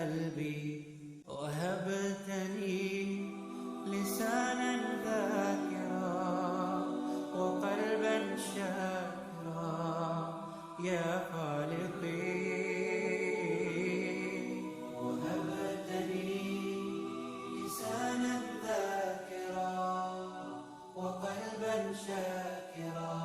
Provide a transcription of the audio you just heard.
قلبي وهبتني لسانا ذاكرا وقلبا شاكرا يا خالقي. وهبتني لسانا ذاكرا وقلبا شاكرا